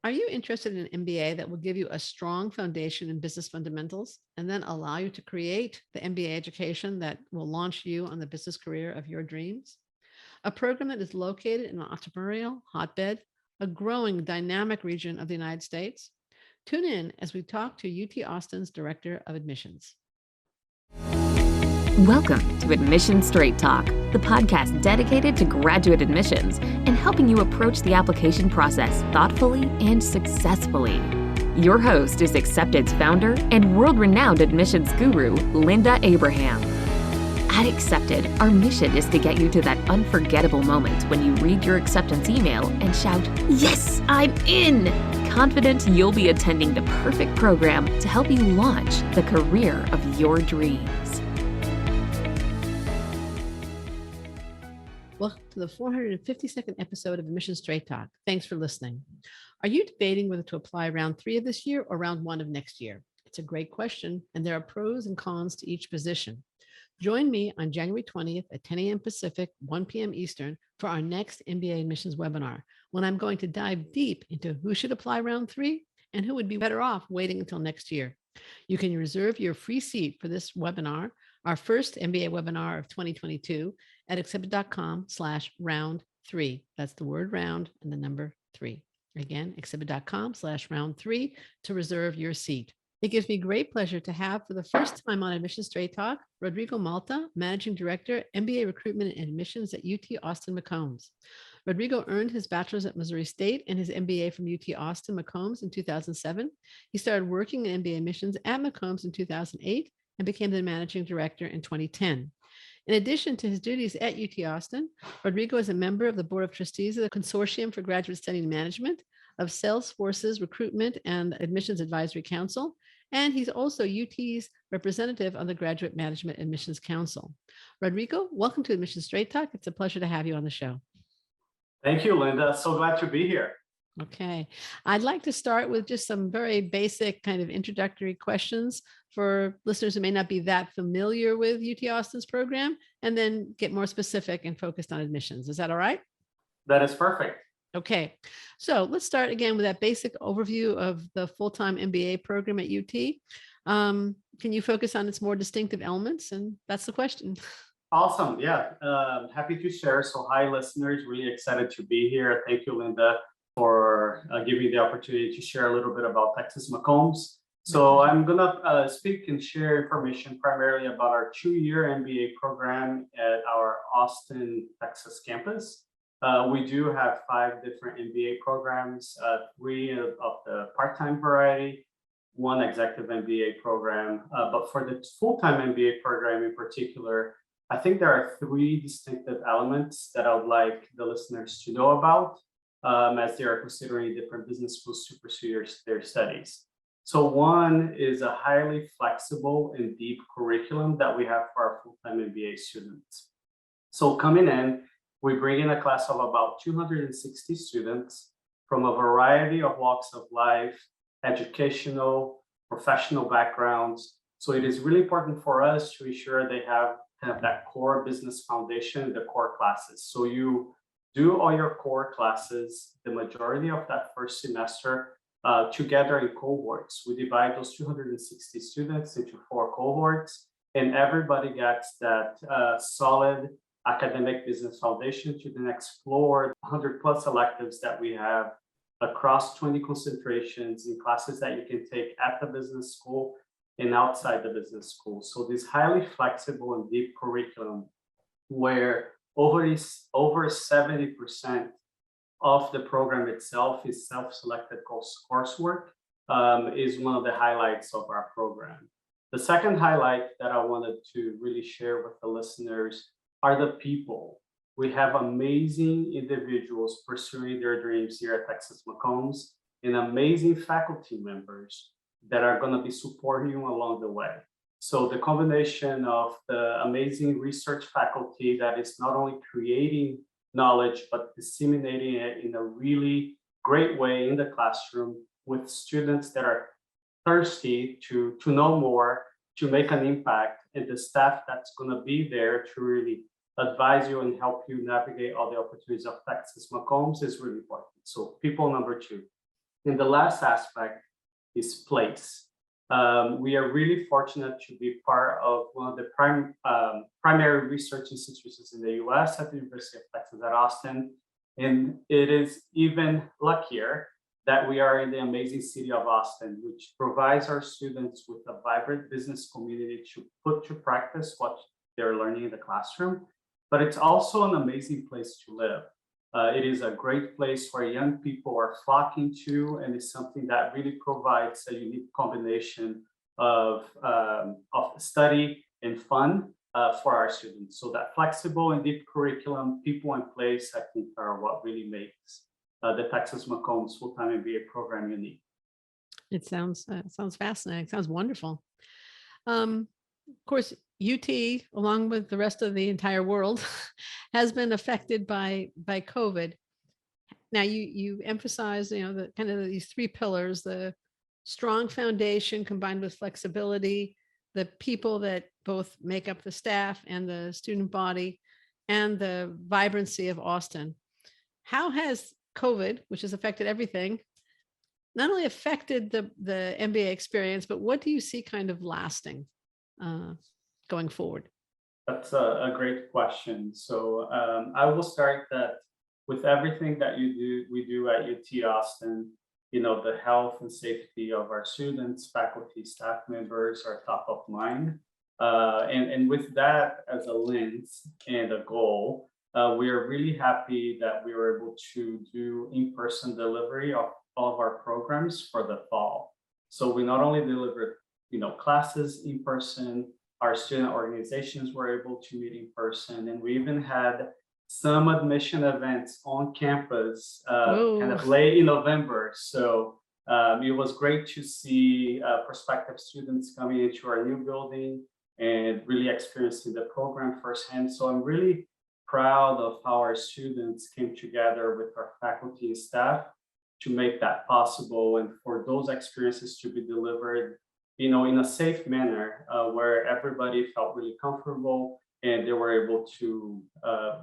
Are you interested in an MBA that will give you a strong foundation in business fundamentals and then allow you to create the MBA education that will launch you on the business career of your dreams? A program that is located in an entrepreneurial hotbed, a growing dynamic region of the United States. Tune in as we talk to UT Austin's Director of Admissions. Welcome to Admission Straight Talk, the podcast dedicated to graduate admissions and helping you approach the application process thoughtfully and successfully. Your host is Accepted's founder and world-renowned admissions guru, Linda Abraham. At Accepted, our mission is to get you to that unforgettable moment when you read your acceptance email and shout, "Yes, I'm in!" Confident you'll be attending the perfect program to help you launch the career of your dreams. Welcome to the 452nd episode of Admission Straight Talk. Thanks for listening. Are you debating whether to apply round 3 of this year or round 1 of next year? It's a great question, and there are pros and cons to each position. Join me on January 20th at 10 a.m. Pacific, 1 p.m. Eastern for our next MBA admissions webinar, when I'm going to dive deep into who should apply round 3 and who would be better off waiting until next year. You can reserve your free seat for this webinar, our first MBA webinar of 2022, at exhibit.com/round3. That's the word round and the number 3. Again, exhibit.com/round3 to reserve your seat. It gives me great pleasure to have, for the first time on Admission Straight Talk, Rodrigo Malta, Managing Director, MBA Recruitment and Admissions at UT Austin McCombs. Rodrigo earned his bachelor's at Missouri State and his MBA from UT Austin McCombs in 2007. He started working in MBA admissions at McCombs in 2008 and became the Managing Director in 2010. In addition to his duties at UT Austin, Rodrigo is a member of the Board of Trustees of the Consortium for Graduate Study Management, of Salesforce's Recruitment and Admissions Advisory Council, and he's also UT's representative on the Graduate Management Admissions Council. Rodrigo, welcome to Admission Straight Talk. It's a pleasure to have you on the show. Thank you, Linda. So glad to be here. Okay. I'd like to start with just some very basic kind of introductory questions for listeners who may not be that familiar with UT Austin's program, and then get more specific and focused on admissions. Is that all right? That is perfect. Okay. So let's start again with that basic overview of the full-time MBA program at UT. Can you focus on its more distinctive elements? And that's the question. Awesome. Yeah. Happy to share. So hi, listeners. Really excited to be here. Thank you, Linda, for giving me the opportunity to share a little bit about Texas McCombs. So I'm going to speak and share information primarily about our 2-year MBA program at our Austin, Texas campus. We do have 5 different MBA programs, 3 of the part-time variety, 1 executive MBA program. But for the full-time MBA program in particular, I think there are 3 distinctive elements that I would like the listeners to know about as they are considering different business schools to pursue their studies. So 1 is a highly flexible and deep curriculum that we have for our full-time MBA students. So coming in, we bring in a class of about 260 students from a variety of walks of life, educational, professional backgrounds. So it is really important for us to ensure they have kind of that core business foundation, the core classes. So you do all your core classes, the majority of that first semester, together in cohorts. We divide those 260 students into 4 cohorts, and everybody gets that solid academic business foundation to then explore 100 plus electives that we have across 20 concentrations in classes that you can take at the business school and outside the business school. So this highly flexible and deep curriculum where over 70% of the program itself is self-selected coursework is one of the highlights of our program. The second highlight that I wanted to really share with the listeners are the people. We have amazing individuals pursuing their dreams here at Texas McCombs and amazing faculty members that are going to be supporting you along the way. So the combination of the amazing research faculty that is not only creating knowledge, but disseminating it in a really great way in the classroom with students that are thirsty to know more, to make an impact, and the staff that's going to be there to really advise you and help you navigate all the opportunities of Texas McCombs is really important. So people number 2. And the last aspect is place. We are really fortunate to be part of one of the primary research institutions in the US at the University of Texas at Austin. And it is even luckier that we are in the amazing city of Austin, which provides our students with a vibrant business community to put to practice what they're learning in the classroom. But it's also an amazing place to live. It is a great place where young people are flocking to, and it's something that really provides a unique combination of study and fun for our students. So that flexible and deep curriculum, people and place, I think are what really makes the Texas McCombs full-time MBA program unique. It sounds fascinating. It sounds wonderful. Of course, UT, along with the rest of the entire world, has been affected by COVID. Now, you emphasize, the kind of these three pillars: the strong foundation combined with flexibility, the people that both make up the staff and the student body, and the vibrancy of Austin. How has COVID, which has affected everything, not only affected the MBA experience, but what do you see kind of lasting going forward? That's a great question. So I will start that with everything that we do at UT Austin, the health and safety of our students, faculty, staff members are top of mind. And with that as a lens and a goal, we are really happy that we were able to do in-person delivery of all of our programs for the fall. So we not only delivered, classes in person, our student organizations were able to meet in person, and we even had some admission events on campus kind of late in November. So it was great to see prospective students coming into our new building and really experiencing the program firsthand. So I'm really proud of how our students came together with our faculty and staff to make that possible, and for those experiences to be delivered, in a safe manner where everybody felt really comfortable and they were able to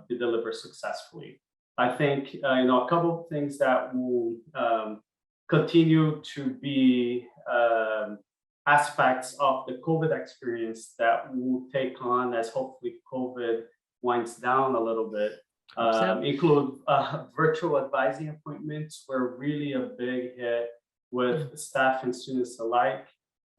be delivered successfully. I think a couple of things that will continue to be aspects of the COVID experience that we'll take on as hopefully COVID winds down a little bit. Include virtual advising appointments were really a big hit with staff and students alike.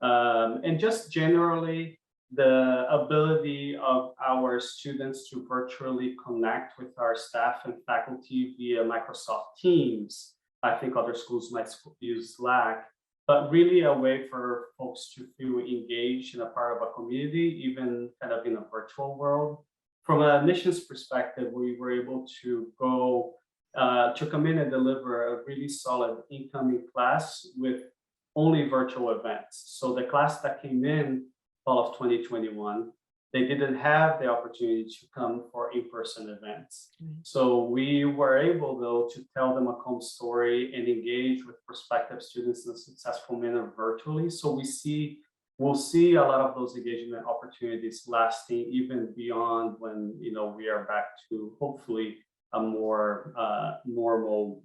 And just generally, the ability of our students to virtually connect with our staff and faculty via Microsoft Teams. I think other schools might use Slack, but really a way for folks to feel engaged and a part of a community, even kind of in a virtual world. From an admissions perspective, we were able to come in and deliver a really solid incoming class with only virtual events. So the class that came in fall of 2021, they didn't have the opportunity to come for in-person events. So we were able, though, to tell them a McCombs story and engage with prospective students in a successful manner virtually. So we'll see a lot of those engagement opportunities lasting even beyond when we are back to hopefully a more normal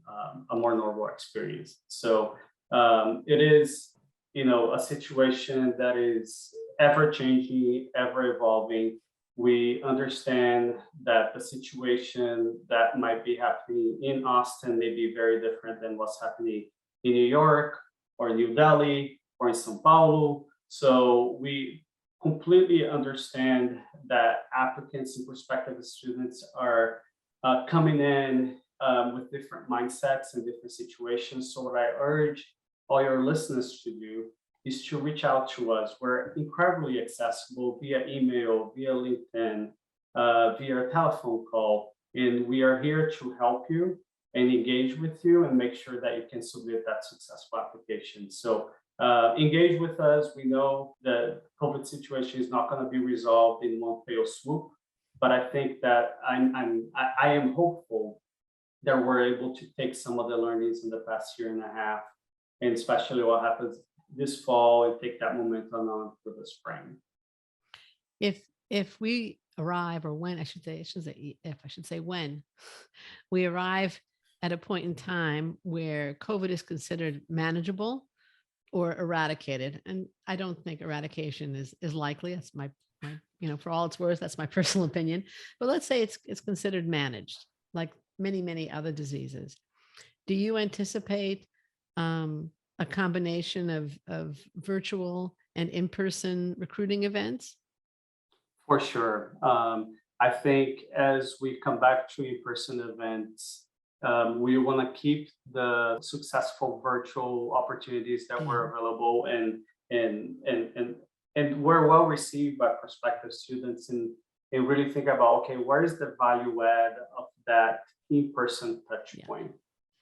experience. So it is a situation that is ever changing, ever evolving. We understand that the situation that might be happening in Austin may be very different than what's happening in New York or New Delhi or in Sao Paulo. So we completely understand that applicants and prospective students are coming in with different mindsets and different situations. So what I urge all your listeners to do is to reach out to us. We're incredibly accessible via email, via LinkedIn, via telephone call, and we are here to help you and engage with you and make sure that you can submit that successful application. So engage with us. We know the COVID situation is not going to be resolved in one fell swoop, but I think that I am hopeful that we're able to take some of the learnings in the past year and a half, and especially what happens this fall, and take that momentum on for the spring. If we arrive, or when I should say when we arrive at a point in time where COVID is considered manageable or eradicated. And I don't think eradication is likely. That's my, for all it's worth, that's my personal opinion. But let's say it's considered managed, like many other diseases. Do you anticipate a combination of virtual and in-person recruiting events? For sure. I think as we come back to in-person events, we want to keep the successful virtual opportunities that were available and were well received by prospective students, and really think about, okay, where is the value add of that in-person touch point?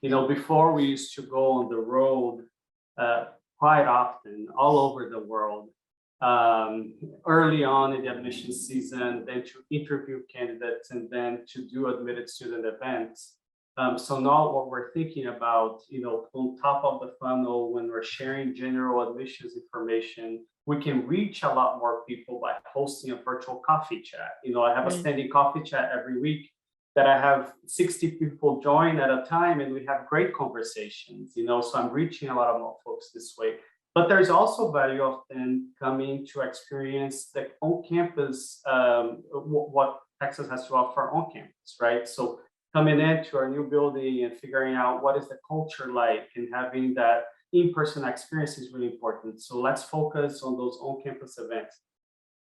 Before we used to go on the road quite often all over the world, early on in the admission season, then to interview candidates and then to do admitted student events. So now what we're thinking about, on top of the funnel, when we're sharing general admissions information, we can reach a lot more people by hosting a virtual coffee chat. I have a standing coffee chat every week that I have 60 people join at a time, and we have great conversations, so I'm reaching a lot of more folks this way. But there's also value of them coming to experience the on-campus, what Texas has to offer on campus, right? So coming into our new building and figuring out what is the culture like, and having that in-person experience is really important. So let's focus on those on-campus events.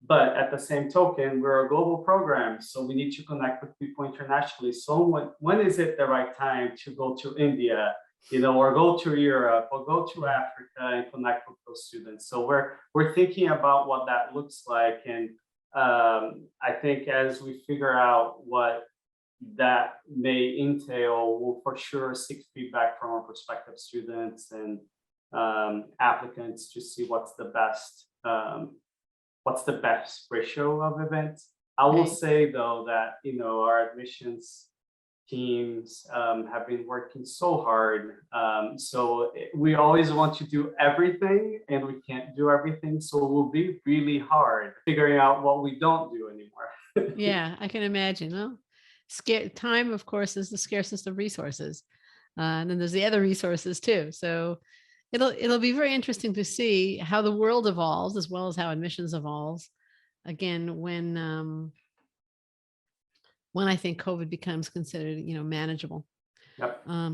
But at the same token, we're a global program, so we need to connect with people internationally. So when is it the right time to go to India, or go to Europe, or go to Africa and connect with those students? So we're thinking about what that looks like, and I think as we figure out what that may entail, we'll for sure seek feedback from our prospective students and applicants to see what's the best ratio of events. I will say though that our admissions teams have been working so hard. So we always want to do everything, and we can't do everything. So it will be really hard figuring out what we don't do anymore. Yeah, I can imagine. Well, time, of course, is the scarcest of resources. And then there's the other resources too. So it'll be very interesting to see how the world evolves, as well as how admissions evolves. Again, when I think COVID becomes considered, manageable,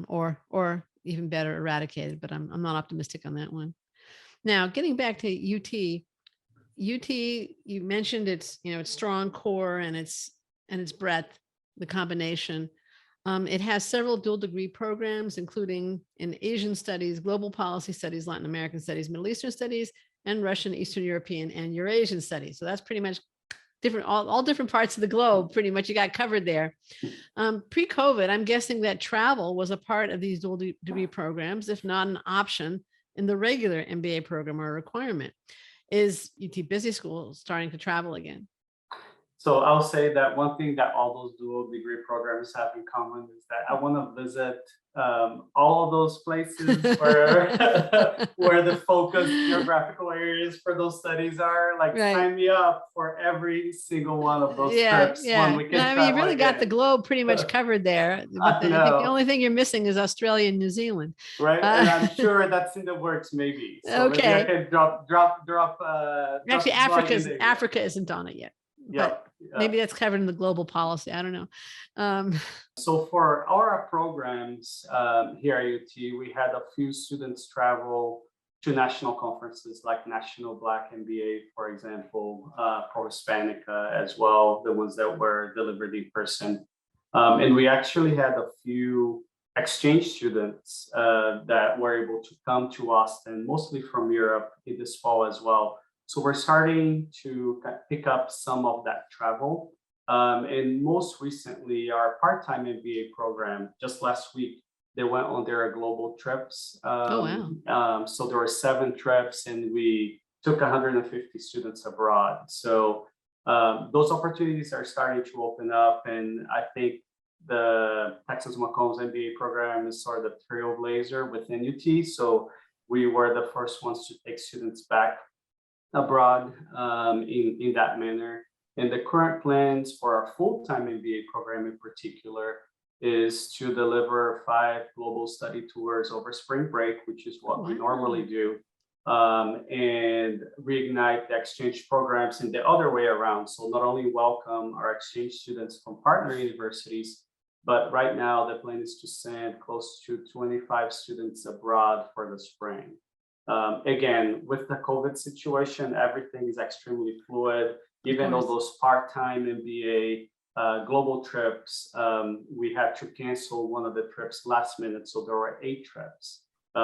or even better, eradicated. But I'm not optimistic on that one. Now, getting back to UT, you mentioned its strong core and its breadth, the combination. It has several dual degree programs, including in Asian studies, global policy studies, Latin American studies, Middle Eastern studies, and Russian, Eastern European, and Eurasian studies. So that's pretty much different, all different parts of the globe, pretty much you got covered there. Pre-COVID, I'm guessing that travel was a part of these dual degree programs, if not an option in the regular MBA program or a requirement. Is UT Business School starting to travel again? So I'll say that one thing that all those dual degree programs have in common is that I want to visit all of those places where where the focus geographical areas for those studies are. Like, sign me up for every single one of those trips. When we can you really got the globe pretty much covered there. But I think the only thing you're missing is Australia and New Zealand. Right, and I'm sure that's in the works, maybe. So maybe I can drop. Actually, Africa isn't on it yet. But maybe that's covered in the global policy. I don't know. So for our programs here at UT, we had a few students travel to national conferences like National Black MBA, for example, for Hispanica as well, the ones that were delivered in person. And we actually had a few exchange students that were able to come to Austin, mostly from Europe, in this fall as well. So we're starting to pick up some of that travel. And most recently, our part-time MBA program, just last week, they went on their global trips. So there were 7 trips, and we took 150 students abroad. So those opportunities are starting to open up. And I think the Texas McCombs MBA program is sort of the trailblazer within UT. So we were the first ones to take students back abroad in that manner. And the current plans for our full-time MBA program in particular is to deliver 5 global study tours over spring break, which is what we normally do, and reignite the exchange programs in the other way around. So not only welcome our exchange students from partner universities, but right now the plan is to send close to 25 students abroad for the spring. Again, with the COVID situation, everything is extremely fluid. Even though those part-time MBA global trips, we had to cancel one of the trips last minute. So there were 8 trips.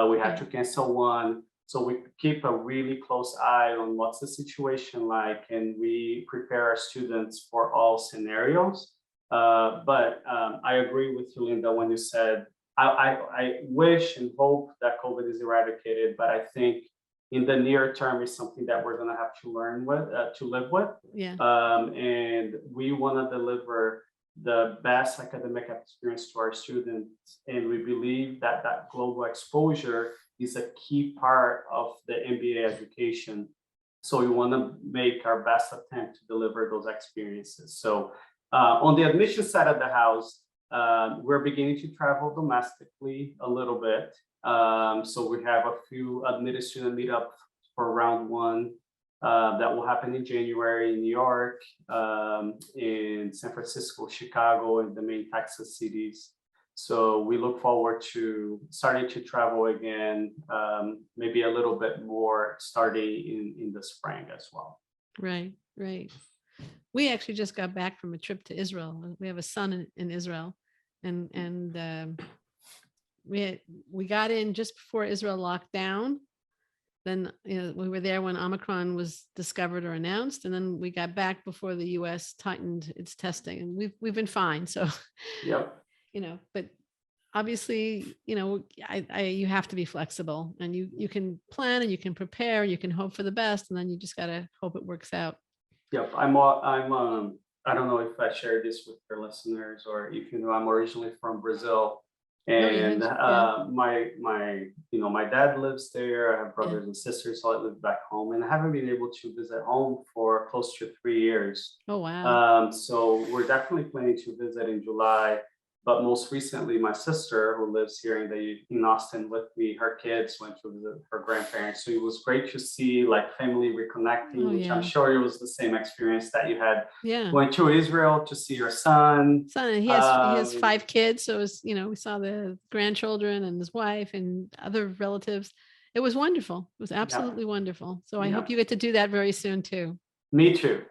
We had to cancel one. So we keep a really close eye on what's the situation like, and we prepare our students for all scenarios. But I agree with you, Linda, when you said, I wish and hope that COVID is eradicated, but I think in the near term is something that we're going to have to learn with, to live with. Yeah. And we want to deliver the best academic experience to our students. And we believe that that global exposure is a key part of the MBA education. So we want to make our best attempt to deliver those experiences. So on the admission side of the house, we're beginning to travel domestically a little bit. So we have a few admitted student meetups for round 1 that will happen in January in New York, in San Francisco, Chicago, and the main Texas cities. So we look forward to starting to travel again, maybe a little bit more starting in the spring as well. Right, right. We actually just got back from a trip to Israel. We have a son in Israel, and we got in just before Israel locked down. Then we were there when Omicron was discovered or announced, and then we got back before the U.S. tightened its testing, and we've been fine. So, yep. But obviously, you have to be flexible, and you can plan and you can prepare and you can hope for the best, and then you just gotta hope it works out. Yep, I don't know if I shared this with your listeners, or if I'm originally from Brazil, and my dad lives there. I have brothers and sisters, so I live back home, and I haven't been able to visit home for close to 3 years. Oh wow! So we're definitely planning to visit in July. But most recently, my sister, who lives here in Austin with me, her kids went to visit her grandparents. So it was great to see like family reconnecting, which I'm sure it was the same experience that you had. Yeah. Went to Israel to see your son. He has 5 kids. So it was, we saw the grandchildren and his wife and other relatives. It was wonderful. It was absolutely wonderful. So I hope you get to do that very soon too. Me too.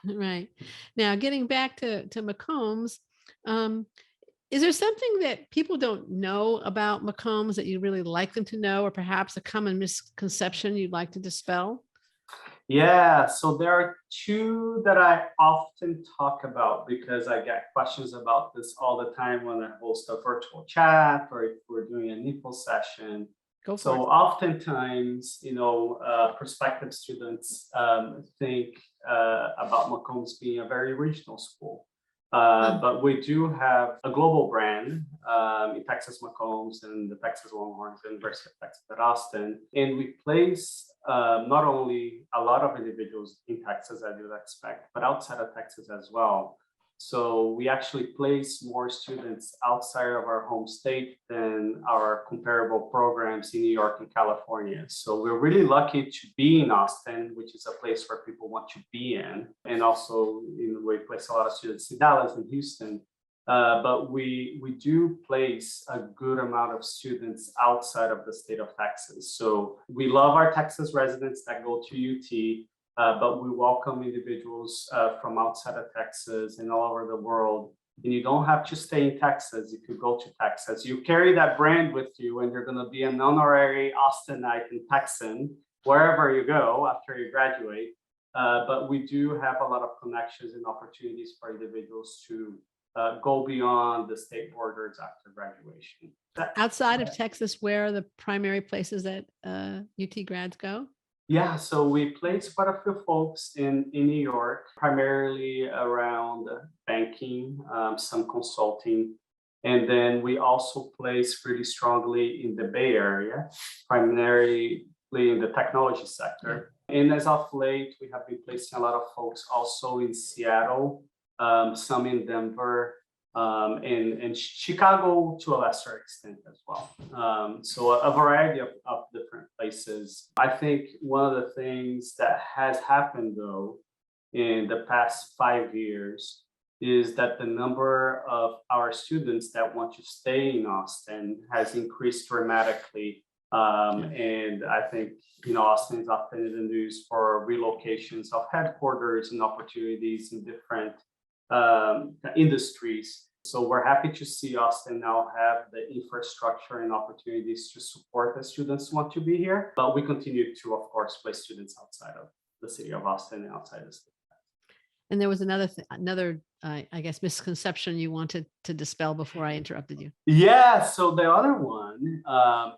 Right. Now, getting back to McCombs, is there something that people don't know about McCombs that you'd really like them to know, or perhaps a common misconception you'd like to dispel? Yeah, so there are 2 that I often talk about because I get questions about this all the time when I host a virtual chat or if we're doing an info session. So oftentimes, prospective students think about McCombs being a very regional school. But we do have a global brand in Texas McCombs and the Texas Longhorns, University of Texas at Austin. And we place not only a lot of individuals in Texas, as you'd expect, but outside of Texas as well. So we actually place more students outside of our home state than our comparable programs in New York and California. So we're really lucky to be in Austin, which is a place where people want to be in. And also, we place a lot of students in Dallas and Houston. But we do place a good amount of students outside of the state of Texas. So we love our Texas residents that go to UT. But we welcome individuals from outside of Texas and all over the world. And you don't have to stay in Texas. You could go to Texas. You carry that brand with you, and you're going to be an honorary Austinite and Texan wherever you go after you graduate. But we do have a lot of connections and opportunities for individuals to go beyond the state borders after graduation. Outside of Texas, where are the primary places that UT grads go? Yeah, so we place quite a few folks in New York, primarily around banking, some consulting. And then we also place really strongly in the Bay Area, primarily in the technology sector. And as of late, we have been placing a lot of folks also in Seattle, some in Denver, and Chicago to a lesser extent as well. So a variety of different places. I think one of the things that has happened though in the past 5 years is that the number of our students that want to stay in Austin has increased dramatically. And I think, Austin is often in the news for relocations of headquarters and opportunities in different industries. So we're happy to see Austin now have the infrastructure and opportunities to support the students who want to be here. But we continue to, of course, place students outside of the city of Austin and outside the state. And there was another, I guess, misconception you wanted to dispel before I interrupted you. Yeah, so the other one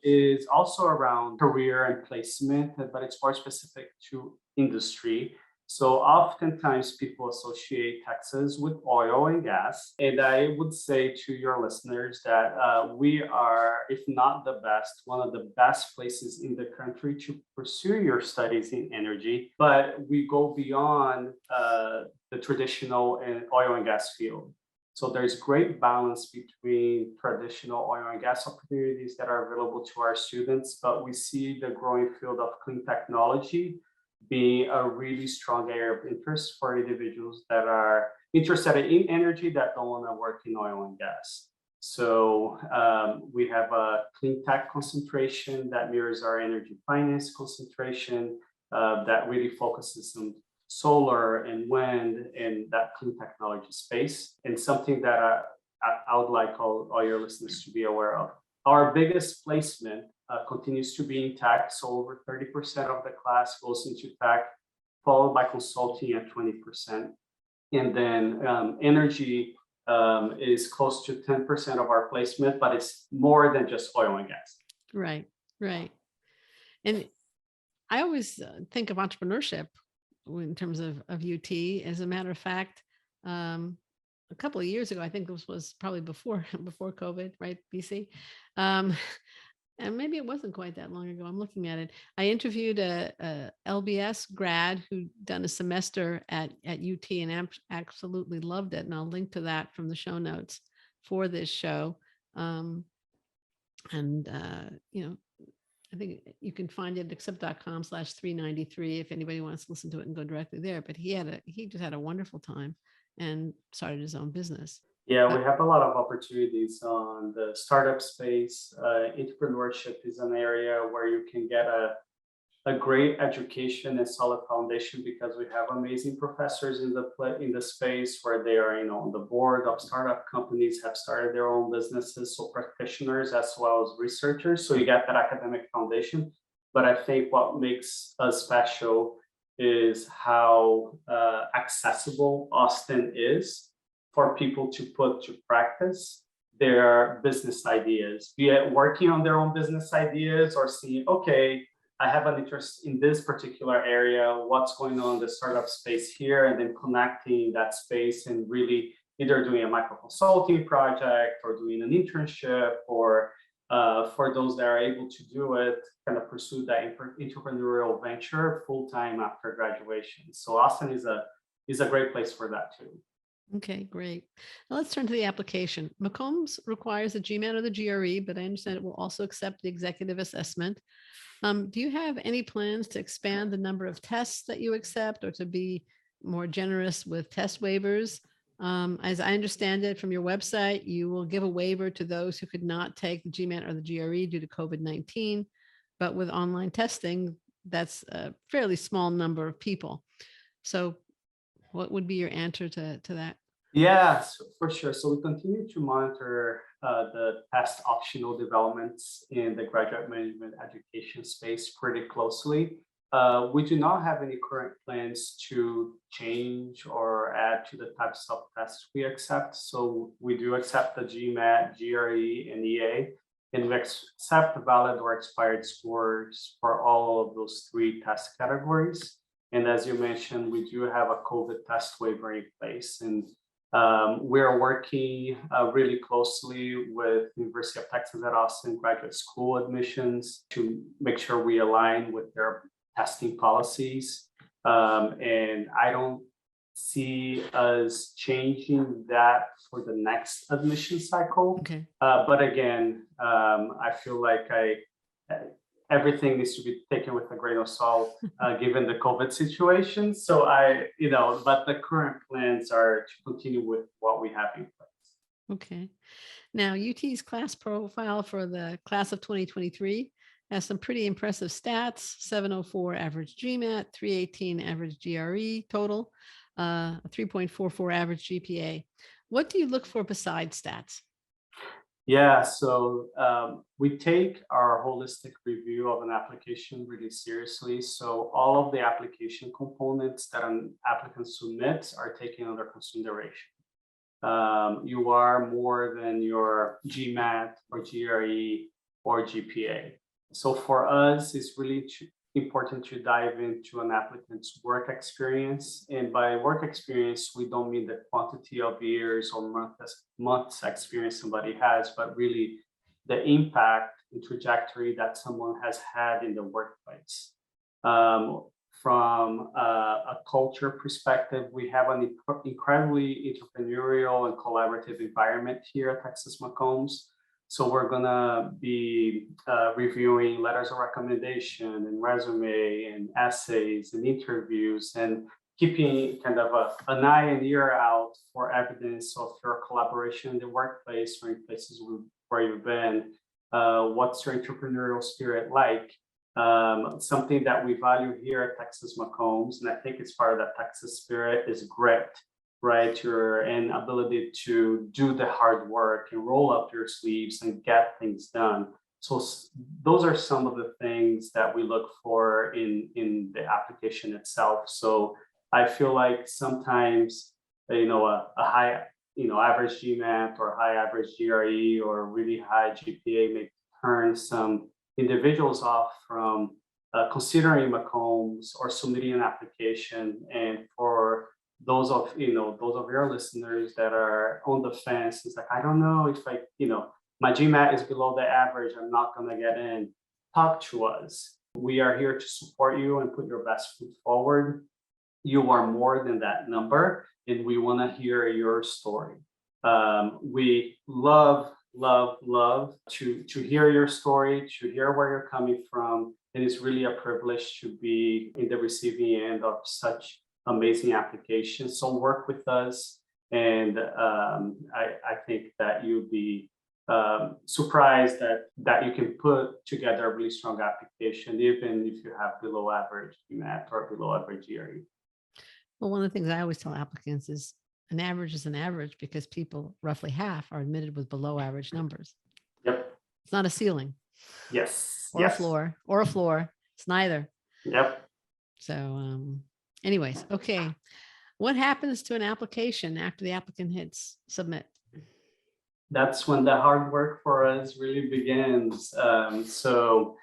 is also around career and placement, but it's more specific to industry. So oftentimes people associate Texas with oil and gas. And I would say to your listeners that we are, if not the best, one of the best places in the country to pursue your studies in energy. But we go beyond the traditional and oil and gas field. So there's great balance between traditional oil and gas opportunities that are available to our students, but we see the growing field of clean technology being a really strong area of interest for individuals that are interested in energy that don't want to work in oil and gas. So we have a clean tech concentration that mirrors our energy finance concentration that really focuses on solar and wind and that clean technology space. And something that I would like all your listeners to be aware of. Our biggest placement continues to be in tech. So over 30% of the class goes into tech, followed by consulting at 20%. And then energy is close to 10% of our placement, but it's more than just oil and gas. Right, right. And I always think of entrepreneurship in terms of UT. As a matter of fact, a couple of years ago, I think this was probably before COVID, right, BC? And maybe it wasn't quite that long ago. I'm looking at it. I interviewed a LBS grad who done a semester at UT and absolutely loved it. And I'll link to that from the show notes for this show. I think you can find it at accept.com/393 if anybody wants to listen to it and go directly there. But he just had a wonderful time and started his own business. Yeah, we have a lot of opportunities on the startup space. Entrepreneurship is an area where you can get a great education and solid foundation because we have amazing professors in the space where they are, on the board of startup companies, have started their own businesses, so practitioners as well as researchers. So you get that academic foundation. But I think what makes us special is how accessible Austin is for people to put to practice their business ideas, be it working on their own business ideas or seeing, okay, I have an interest in this particular area, what's going on in the startup space here, and then connecting that space and really either doing a micro consulting project or doing an internship, or for those that are able to do it, kind of pursue that entrepreneurial venture full-time after graduation. So Austin is a great place for that too. Okay, great. Now let's turn to the application. McCombs requires a GMAT or the GRE, but I understand it will also accept the executive assessment. Do you have any plans to expand the number of tests that you accept or to be more generous with test waivers? As I understand it from your website, you will give a waiver to those who could not take the GMAT or the GRE due to COVID-19, but with online testing, that's a fairly small number of people. So what would be your answer to that? Yeah, for sure. So we continue to monitor the past optional developments in the graduate management education space pretty closely. We do not have any current plans to change or add to the types of tests we accept. So we do accept the GMAT, GRE, and EA, and we accept valid or expired scores for all of those three test categories. And as you mentioned, we do have a COVID test waiver in place. And we're working really closely with University of Texas at Austin graduate school admissions to make sure we align with their testing policies. And I don't see us changing that for the next admission cycle. Okay. But again, I feel like everything needs to be taken with a grain of salt, given the COVID situation. So but the current plans are to continue with what we have in place. Okay. Now, UT's class profile for the class of 2023 has some pretty impressive stats: 704 average GMAT, 318 average GRE total, a 3.44 average GPA. What do you look for besides stats? Yeah, so we take our holistic review of an application really seriously. So all of the application components that an applicant submits are taken under consideration. You are more than your GMAT or GRE or GPA. So for us, it's really important to dive into an applicant's work experience. And by work experience, we don't mean the quantity of years or months experience somebody has, but really the impact and trajectory that someone has had in the workplace. From a culture perspective, we have an incredibly entrepreneurial and collaborative environment here at Texas McCombs. So we're gonna be reviewing letters of recommendation and resume and essays and interviews, and keeping kind of an eye and ear out for evidence of your collaboration in the workplace or in places where you've been. What's your entrepreneurial spirit like? Something that we value here at Texas McCombs, and I think it's part of that Texas spirit, is grit, right? Your ability to do the hard work and roll up your sleeves and get things done. So those are some of the things that we look for in the application itself. So I feel like sometimes, a high, average GMAT or high average GRE or really high GPA may turn some individuals off from considering McCombs or submitting an application. And for those of your listeners that are on the fence, it's like, I don't know if my GMAT is below the average, I'm not going to get in. Talk to us. We are here to support you and put your best foot forward. You are more than that number, and we want to hear your story. We love to hear your story, to hear where you're coming from. And it's really a privilege to be in the receiving end of such amazing applications. So work with us, and I think that you'll be surprised that you can put together a really strong application, even if you have below average GMAT or below average GRE. Well, one of the things I always tell applicants is an average is an average because people, roughly half, are admitted with below average numbers. Yep. It's not a ceiling. Yes. Or yes. a floor. It's neither. Yep. So anyways, okay. What happens to an application after the applicant hits submit? That's when the hard work for us really begins. After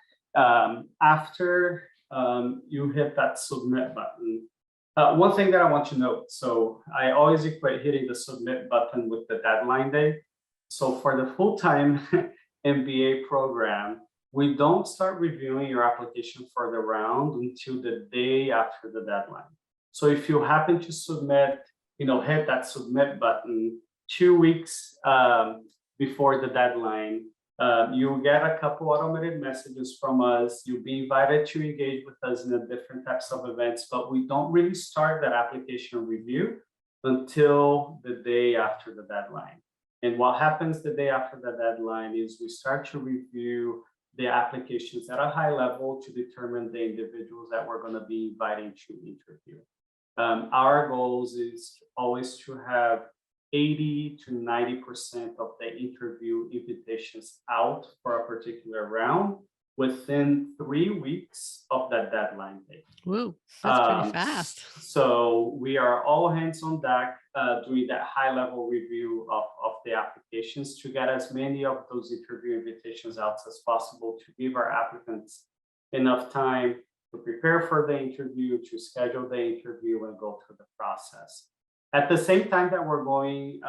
you hit that submit button, one thing that I want to note, so I always equate hitting the submit button with the deadline day. So for the full-time MBA program, we don't start reviewing your application for the round until the day after the deadline. So if you happen to submit, hit that submit button 2 weeks before the deadline, you'll get a couple automated messages from us. You'll be invited to engage with us in the different types of events, but we don't really start that application review until the day after the deadline. And what happens the day after the deadline is we start to review the applications at a high level to determine the individuals that we're going to be inviting to interview. Our goals is always to have 80 to 90% of the interview invitations out for a particular round within 3 weeks of that deadline date. Whoa, that's pretty fast. So we are all hands on deck doing that high level review of the applications to get as many of those interview invitations out as possible, to give our applicants enough time to prepare for the interview, to schedule the interview, and go through the process. At the same time that we're going,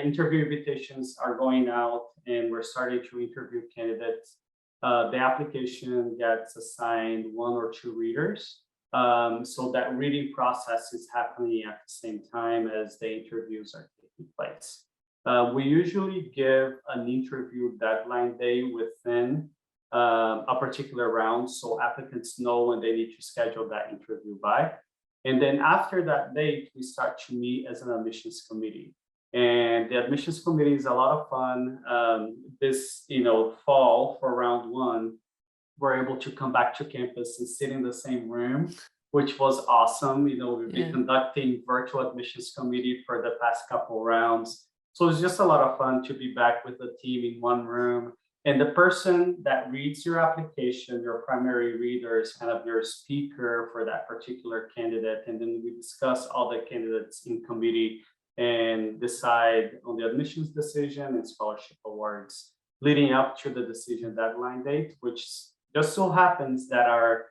interview invitations are going out and we're starting to interview candidates, the application gets assigned 1 or 2 readers So that reading process is happening at the same time as the interviews are taking place. We usually give an interview deadline day within a particular round, so applicants know when they need to schedule that interview by. And then after that date, we start to meet as an admissions committee. And the admissions committee is a lot of fun. This fall for round one, we're able to come back to campus and sit in the same room, which was awesome. We've been conducting virtual admissions committee for the past couple rounds. So it's just a lot of fun to be back with the team in one room. And the person that reads your application, your primary reader, is kind of your speaker for that particular candidate. And then we discuss all the candidates in committee and decide on the admissions decision and scholarship awards leading up to the decision deadline date, which just so happens that our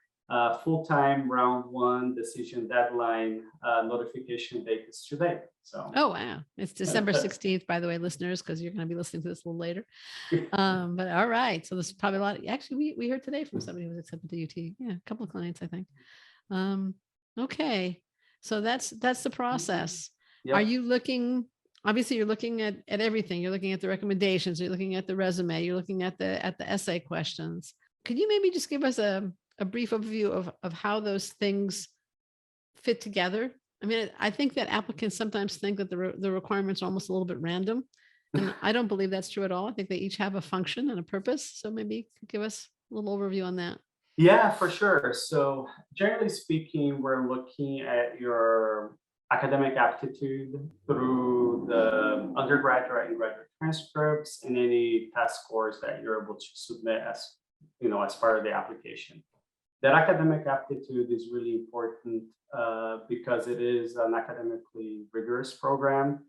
full-time round one decision deadline notification date is today. So. Oh, wow. It's December 16th, by the way, listeners, because you're going to be listening to this a little later. But all right. So there's probably a lot. Actually, we heard today from somebody who was accepted to UT. Yeah, a couple of clients, I think. Okay. So that's the process. Yep. Are you looking, obviously you're looking at everything. You're looking at the recommendations, you're looking at the resume, you're looking at the essay questions. Could you maybe just give us a brief overview of how those things fit together? I mean, I think that applicants sometimes think that the requirements are almost a little bit random. And I don't believe that's true at all. I think they each have a function and a purpose. So maybe give us a little overview on that. Yeah, for sure. So generally speaking, we're looking at your academic aptitude through the undergraduate and graduate transcripts and any test scores that you're able to submit as part of the application. That academic aptitude is really important because it is an academically rigorous program.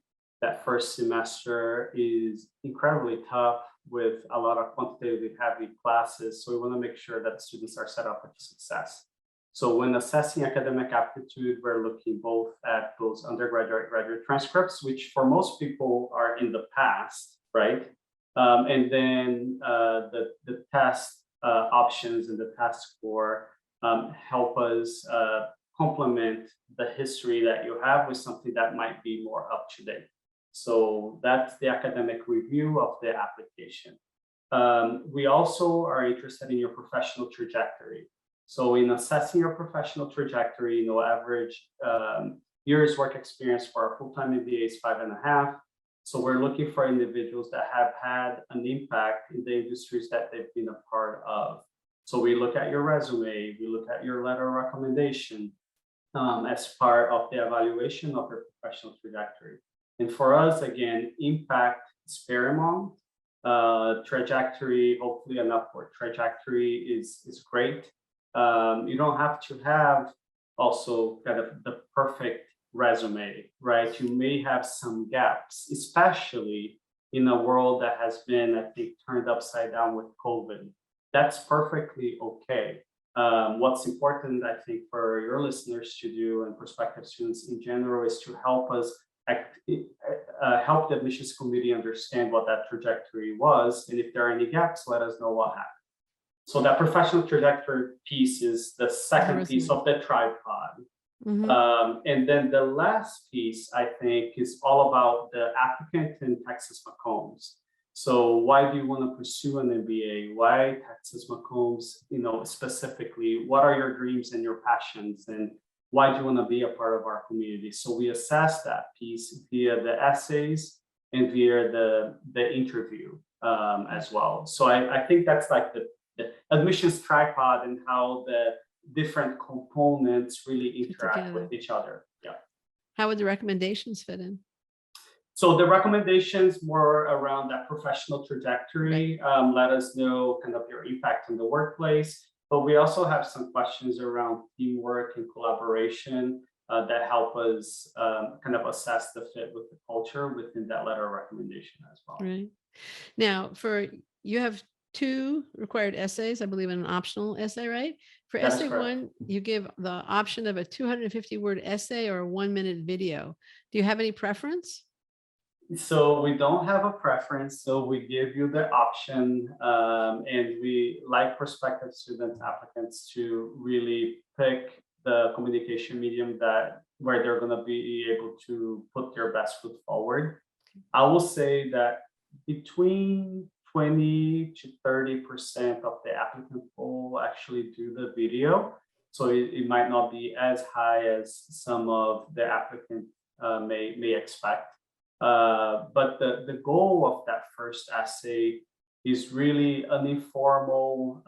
That first semester is incredibly tough with a lot of quantitatively heavy classes. So we want to make sure that students are set up for success. So when assessing academic aptitude, we're looking both at those undergraduate, graduate transcripts, which for most people are in the past, right? And then the test options and the test score help us complement the history that you have with something that might be more up to date. So that's the academic review of the application. We also are interested in your professional trajectory. So in assessing your professional trajectory, average years work experience for our full-time MBA is 5.5. So we're looking for individuals that have had an impact in the industries that they've been a part of. So we look at your resume, we look at your letter of recommendation as part of the evaluation of your professional trajectory. And for us, again, impact is paramount. Trajectory, hopefully an upward trajectory is great. You don't have to have also kind of the perfect resume, right? You may have some gaps, especially in a world that has been, I think, turned upside down with COVID. That's perfectly okay. What's important, I think, for your listeners to do and prospective students in general is to help us help the admissions committee understand what that trajectory was. And if there are any gaps, let us know what happened. So that professional trajectory piece is the second piece of the tripod. Mm-hmm. And then the last piece, I think, is all about the applicant in Texas McCombs. So why do you want to pursue an MBA? Why Texas McCombs, specifically? What are your dreams and your passions? And why do you want to be a part of our community? So we assess that piece via the essays and via the interview as well. So I think that's like the admissions tripod and how the different components really interact with each other. Yeah. How would the recommendations fit in? So the recommendations were around that professional trajectory. Right. Let us know kind of your impact in the workplace. But we also have some questions around teamwork and collaboration that help us kind of assess the fit with the culture within that letter of recommendation as well. Right. Now, you have 2 required essays, I believe, and an optional essay, right? For essay 1, you give the option of a 250-word essay or a 1-minute video. Do you have any preference? So we don't have a preference. So we give you the option, and we like prospective students, applicants to really pick the communication medium that where they're going to be able to put their best foot forward. I will say that between 20 to 30% of the applicant will actually do the video. So it might not be as high as some of the applicants may expect. But the goal of that first essay is really an informal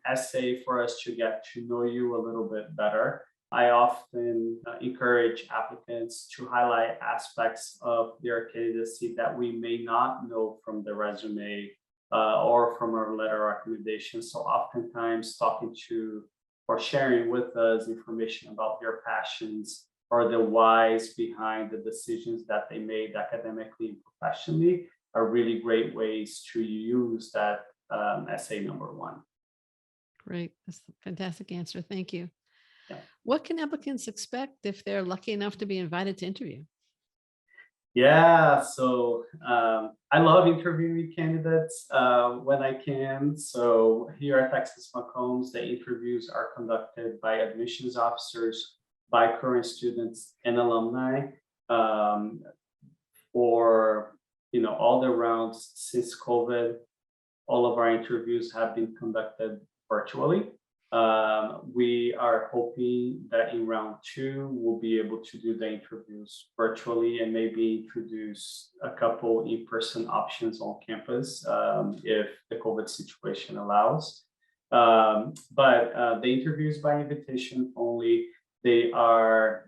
essay for us to get to know you a little bit better. I often encourage applicants to highlight aspects of their candidacy that we may not know from the resume or from our letter of recommendation. So oftentimes talking to or sharing with us information about their passions or the whys behind the decisions that they made academically and professionally are really great ways to use that essay number one. Great. That's a fantastic answer. Thank you. Yeah. What can applicants expect if they're lucky enough to be invited to interview? Yeah, so I love interviewing candidates when I can. So here at Texas McCombs, the interviews are conducted by admissions officers, by current students and alumni for all the rounds since COVID. All of our interviews have been conducted virtually. We are hoping that in round 2, we'll be able to do the interviews virtually and maybe introduce a couple in-person options on campus if the COVID situation allows. But the interviews by invitation only, they are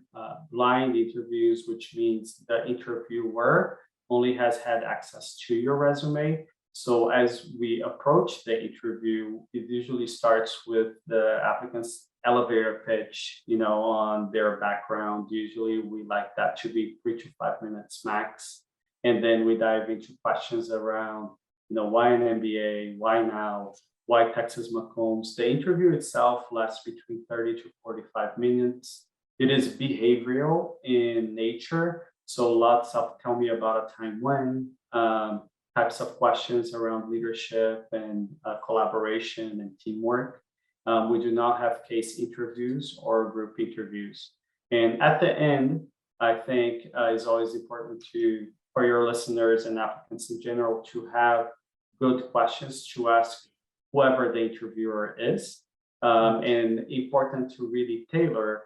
blind interviews, which means the interviewer only has had access to your resume. So as we approach the interview, it usually starts with the applicant's elevator pitch, on their background. Usually we like that to be 3 to 5 minutes max. And then we dive into questions around, why an MBA, why now, why Texas McCombs. The interview itself lasts between 30 to 45 minutes. It is behavioral in nature. So lots of tell me about a time when, types of questions around leadership and collaboration and teamwork. We do not have case interviews or group interviews. And at the end, I think it's always important for your listeners and applicants in general to have good questions to ask whoever the interviewer is. And important to really tailor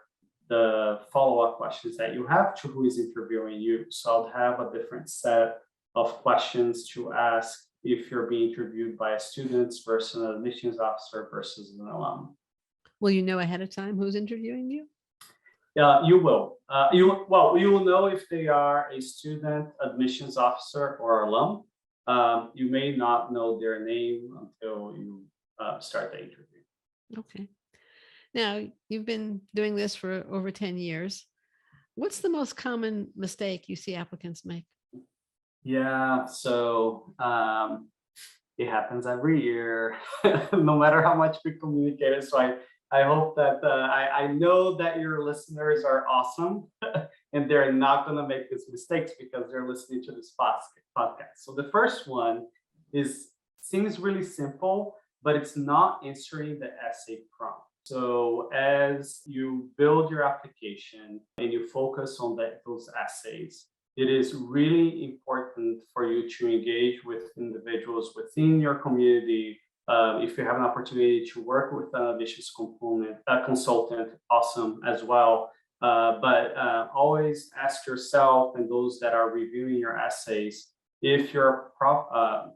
the follow-up questions that you have to who is interviewing you. So I'll have a different set of questions to ask if you're being interviewed by a student versus an admissions officer versus an alum. Will you know ahead of time who's interviewing you? Yeah, you will. You will know if they are a student, admissions officer, or alum. You may not know their name until you start the interview. Okay. Now, you've been doing this for over 10 years. What's the most common mistake you see applicants make? Yeah, so it happens every year, no matter how much we communicate it. So I hope that I know that your listeners are awesome and they're not going to make these mistakes because they're listening to this podcast. So the first one seems really simple, but it's not answering the essay prompt. So as you build your application and you focus on those essays, it is really important for you to engage with individuals within your community. If you have an opportunity to work with an admissions consultant, awesome as well. But always ask yourself and those that are reviewing your essays if you're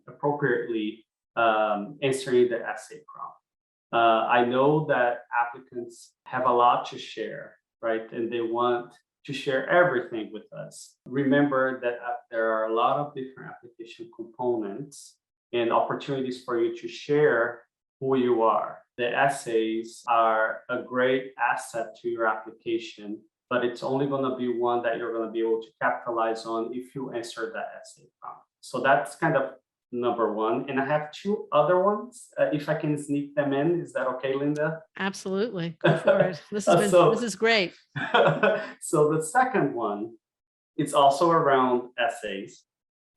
appropriately answering the essay prompt. I know that applicants have a lot to share, right? And they want to share everything with us. Remember that there are a lot of different application components and opportunities for you to share who you are. The essays are a great asset to your application, but it's only going to be one that you're going to be able to capitalize on if you answer that essay prompt. So that's kind of number one. And I have 2 other ones. If I can sneak them in, is that okay, Linda? Absolutely. Go for it. This is great. So the second one, it's also around essays,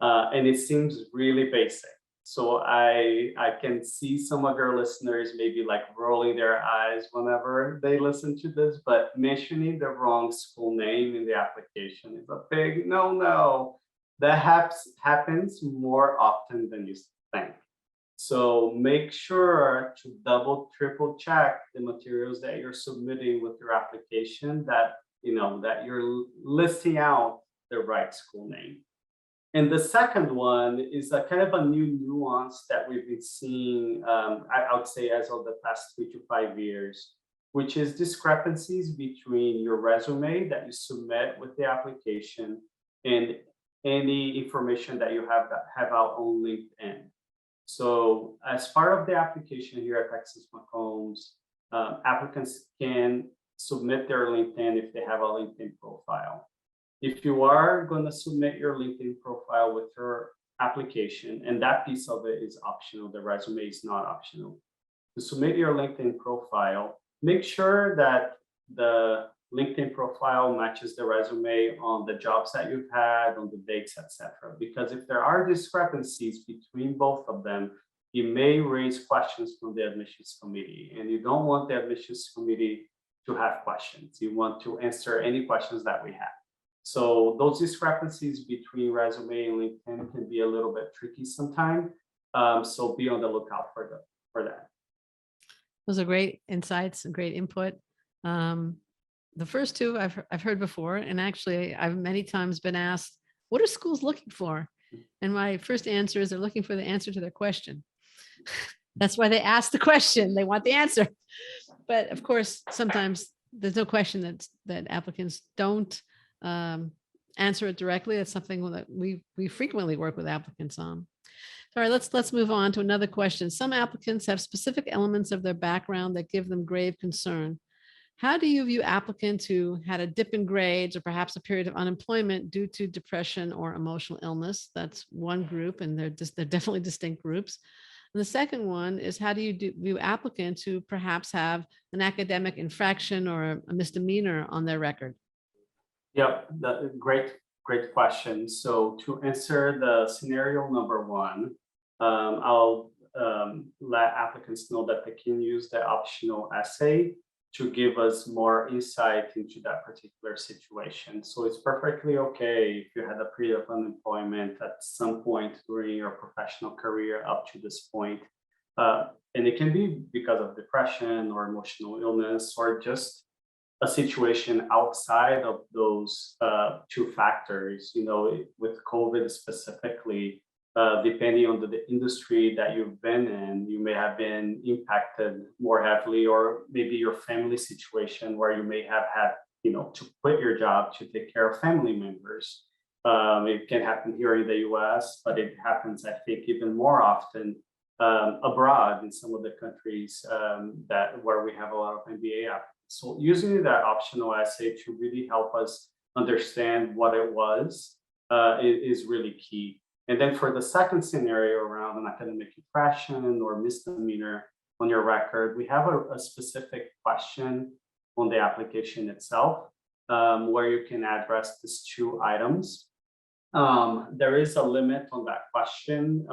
and it seems really basic. So I can see some of your listeners maybe like rolling their eyes whenever they listen to this, but mentioning the wrong school name in the application is a big no. That happens more often than you think. So make sure to double, triple check the materials that you're submitting with your application, that that you're listing out the right school name. And the second one is a kind of a new nuance that we've been seeing, I would say, as of the past 3 to 5 years, which is discrepancies between your resume that you submit with the application and any information that you have out on LinkedIn. So as part of the application here at Texas McCombs, applicants can submit their LinkedIn if they have a LinkedIn profile. If you are going to submit your LinkedIn profile with your application, and that piece of it is optional, the resume is not optional. To submit your LinkedIn profile, make sure that the LinkedIn profile matches the resume on the jobs that you've had, on the dates, etc. Because if there are discrepancies between both of them, you may raise questions from the admissions committee, and you don't want the admissions committee to have questions. You want to answer any questions that we have. So those discrepancies between resume and LinkedIn can be a little bit tricky sometimes. So be on the lookout for that. Those are great insights and great input. The first two I've heard before, and actually I've many times been asked, what are schools looking for? And my first answer is they're looking for the answer to their question. That's why they ask the question. They want the answer. But of course, sometimes there's no question that applicants don't answer it directly. That's something that we frequently work with applicants on. All right, let's move on to another question. Some applicants have specific elements of their background that give them grave concern. How do you view applicants who had a dip in grades or perhaps a period of unemployment due to depression or emotional illness? That's one group, and they're definitely distinct groups. And the second one is, how do you view applicants who perhaps have an academic infraction or a misdemeanor on their record? Yep, great question. So to answer the scenario number one, I'll let applicants know that they can use the optional essay to give us more insight into that particular situation. So it's perfectly okay if you had a period of unemployment at some point during your professional career up to this point. And it can be because of depression or emotional illness, or just a situation outside of those two factors. With COVID specifically, depending on the industry that you've been in, you may have been impacted more heavily, or maybe your family situation where you may have had, to quit your job to take care of family members. It can happen here in the US, but it happens, I think, even more often abroad in some of the countries where we have a lot of MBA applicants. So using that optional essay to really help us understand what it was is really key. And then for the second scenario around an academic infraction or misdemeanor on your record, we have a specific question on the application itself where you can address these two items. There is a limit on that question,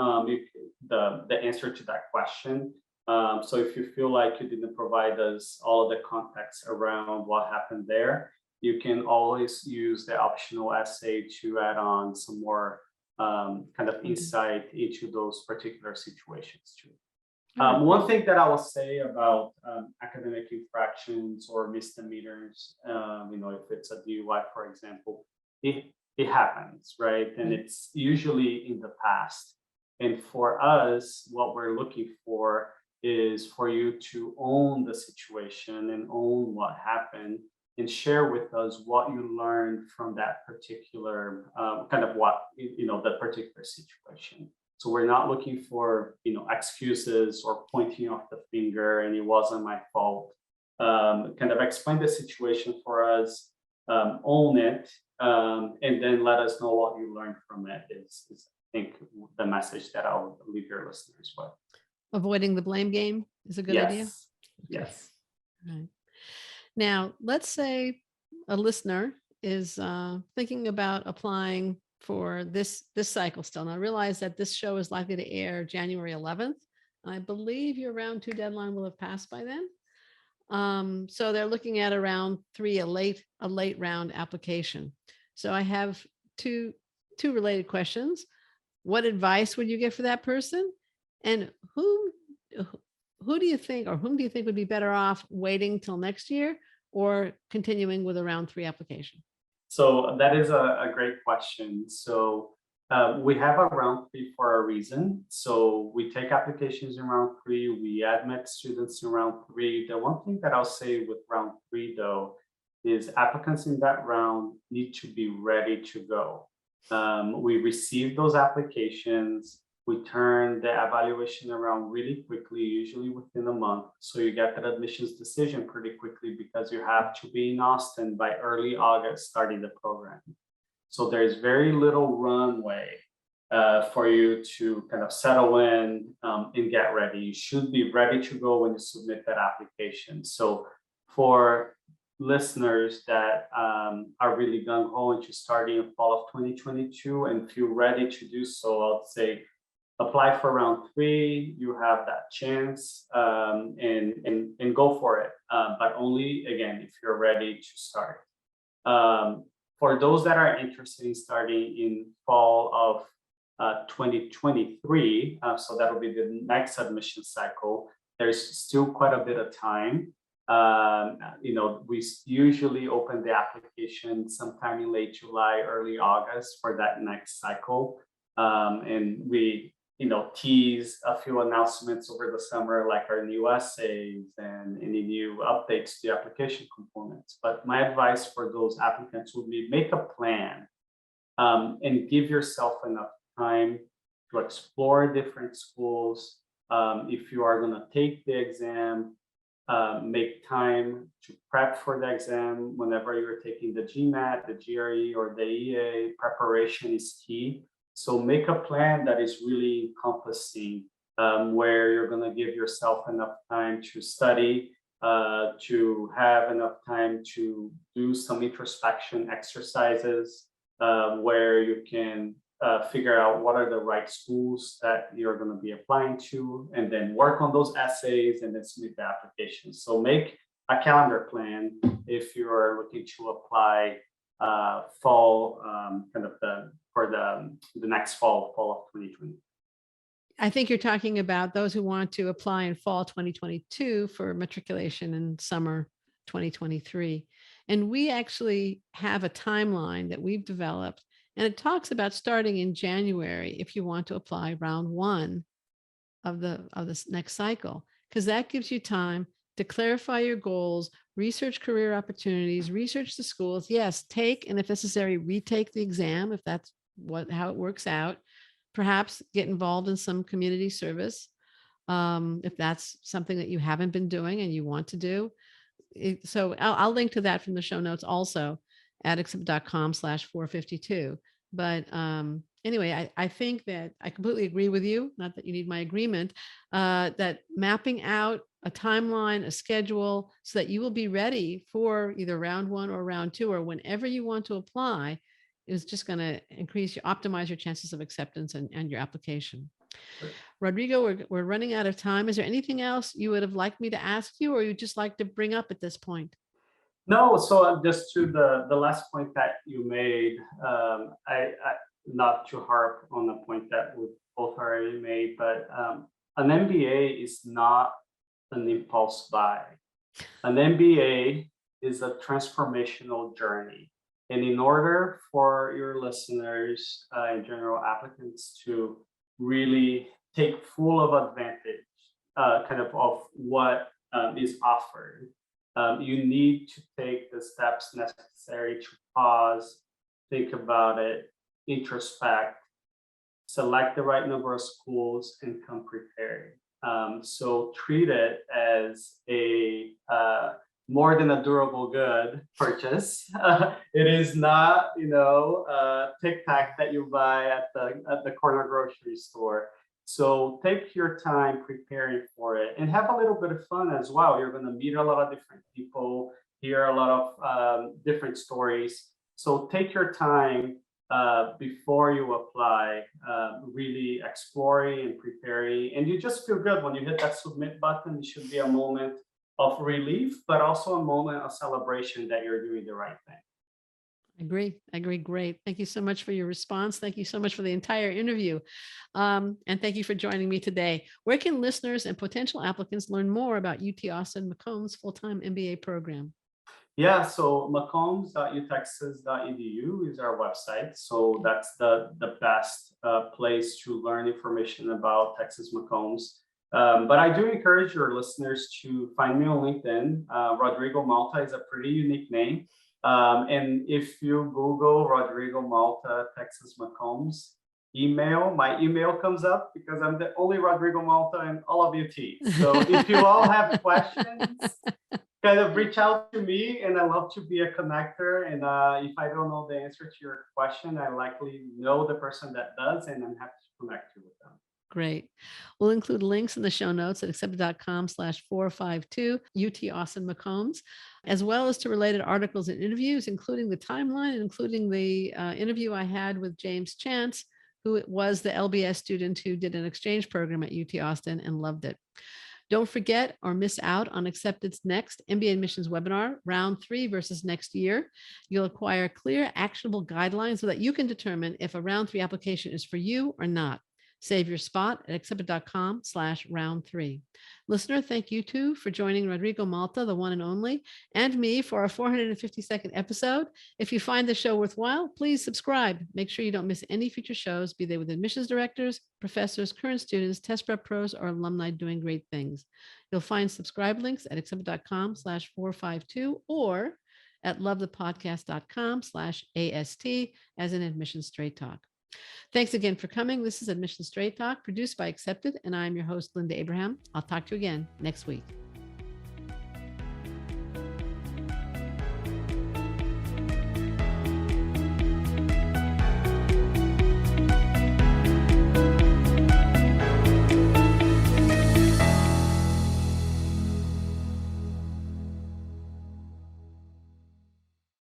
the answer to that question. So if you feel like you didn't provide us all of the context around what happened there, you can always use the optional essay to add on some more kind of insight into those particular situations too. One thing that I will say about academic infractions or misdemeanors, if it's a DUI, for example, it happens, right? And it's usually in the past. And for us, what we're looking for is for you to own the situation and own what happened, and share with us what you learned from that particular that particular situation. So we're not looking for excuses or pointing off the finger and it wasn't my fault. Kind of explain the situation for us, own it, and then let us know what you learned from it is I think the message that I'll leave your listeners with. Avoiding the blame game is a good idea. Okay. Yes. Right. Now, let's say a listener is thinking about applying for this cycle still. Now I realize that this show is likely to air January 11th. And I believe your round 2 deadline will have passed by then. So they're looking at around 3, a late round application. So I have two related questions. What advice would you give for that person? And whom do you think would be better off waiting till next year or continuing with a round 3 application? So that is a great question. So we have a round 3 for a reason. So we take applications in round 3, we admit students in round 3. The one thing that I'll say with round 3 though, is applicants in that round need to be ready to go. We receive those applications, we turn the evaluation around really quickly, usually within a month. So you get that admissions decision pretty quickly because you have to be in Austin by early August starting the program. So there's very little runway for you to kind of settle in and get ready. You should be ready to go when you submit that application. So for listeners that are really gung-ho into starting in fall of 2022 and feel ready to do so, I'll say apply for round 3. You have that chance and go for it, but only again if you're ready to start. For those that are interested in starting in fall of 2023, so that will be the next admission cycle, there's still quite a bit of time. We usually open the application sometime in late July, early August for that next cycle. And we, tease a few announcements over the summer, like our new essays and any new updates to the application components. But my advice for those applicants would be make a plan and give yourself enough time to explore different schools. If you are going to take the exam, make time to prep for the exam. Whenever you're taking the GMAT, the GRE, or the EA, preparation is key. So make a plan that is really encompassing, where you're going to give yourself enough time to study, to have enough time to do some introspection exercises, where you can figure out what are the right schools that you're going to be applying to, and then work on those essays and then submit the application. So make a calendar plan if you're looking to apply fall, for the next fall of 2020. I think you're talking about those who want to apply in fall 2022 for matriculation in summer 2023. And we actually have a timeline that we've developed, and it talks about starting in January if you want to apply round 1 of this next cycle, because that gives you time to clarify your goals, research career opportunities, research the schools. Yes, take, and if necessary, retake the exam if that's how it works out. Perhaps get involved in some community service if that's something that you haven't been doing and you want to do. So I'll link to that from the show notes also at accept.com/452. But anyway, I think that I completely agree with you, not that you need my agreement, that mapping out a timeline, a schedule, so that you will be ready for either round 1 or round 2, or whenever you want to apply, is just going to optimize your chances of acceptance and your application. Sure. Rodrigo, we're running out of time. Is there anything else you would have liked me to ask you, or you'd just like to bring up at this point? No, so just to the last point that you made, I not to harp on the point that we both already made, but an MBA is not an impulse buy. An MBA is a transformational journey. And in order for your listeners, in general applicants, to really take full of advantage of what is offered, you need to take the steps necessary to pause, think about it, introspect, select the right number of schools, and come prepared. So treat it as a more than a durable good purchase. It is not, Tic Tac that you buy at the corner grocery store. So take your time preparing for it and have a little bit of fun as well. You're going to meet a lot of different people, hear a lot of different stories. So take your time before you apply, really exploring and preparing. And you just feel good when you hit that submit button. It should be a moment of relief, but also a moment of celebration that you're doing the right thing. I agree. Great. Thank you so much for your response. Thank you so much for the entire interview. And thank you for joining me today. Where can listeners and potential applicants learn more about UT Austin McCombs full-time MBA program? Yeah, so mccombs.utexas.edu is our website. So that's the best place to learn information about Texas McCombs. But I do encourage your listeners to find me on LinkedIn. Rodrigo Malta is a pretty unique name. And if you Google Rodrigo Malta, Texas McCombs, my email comes up because I'm the only Rodrigo Malta in all of UT. So if you all have questions, kind of reach out to me, and I love to be a connector. And if I don't know the answer to your question, I likely know the person that does, and I'm happy to connect you with them. Great. We'll include links in the show notes at accepted.com/452 UT Austin McCombs, as well as to related articles and interviews, including the timeline, including the interview I had with James Chance, who was the LBS student who did an exchange program at UT Austin and loved it. Don't forget or miss out on Accepted's next MBA admissions webinar, round 3 versus next year. You'll acquire clear, actionable guidelines so that you can determine if a round 3 application is for you or not. Save your spot at accepted.com/round3. Listener, thank you too for joining Rodrigo Malta, the one and only, and me for our 452nd episode. If you find the show worthwhile, please subscribe. Make sure you don't miss any future shows, be they with admissions directors, professors, current students, test prep pros, or alumni doing great things. You'll find subscribe links at accepted.com/452 or at lovethepodcast.com/AST as an Admissions Straight Talk. Thanks again for coming. This is Admission Straight Talk, produced by Accepted, and I'm your host, Linda Abraham. I'll talk to you again next week.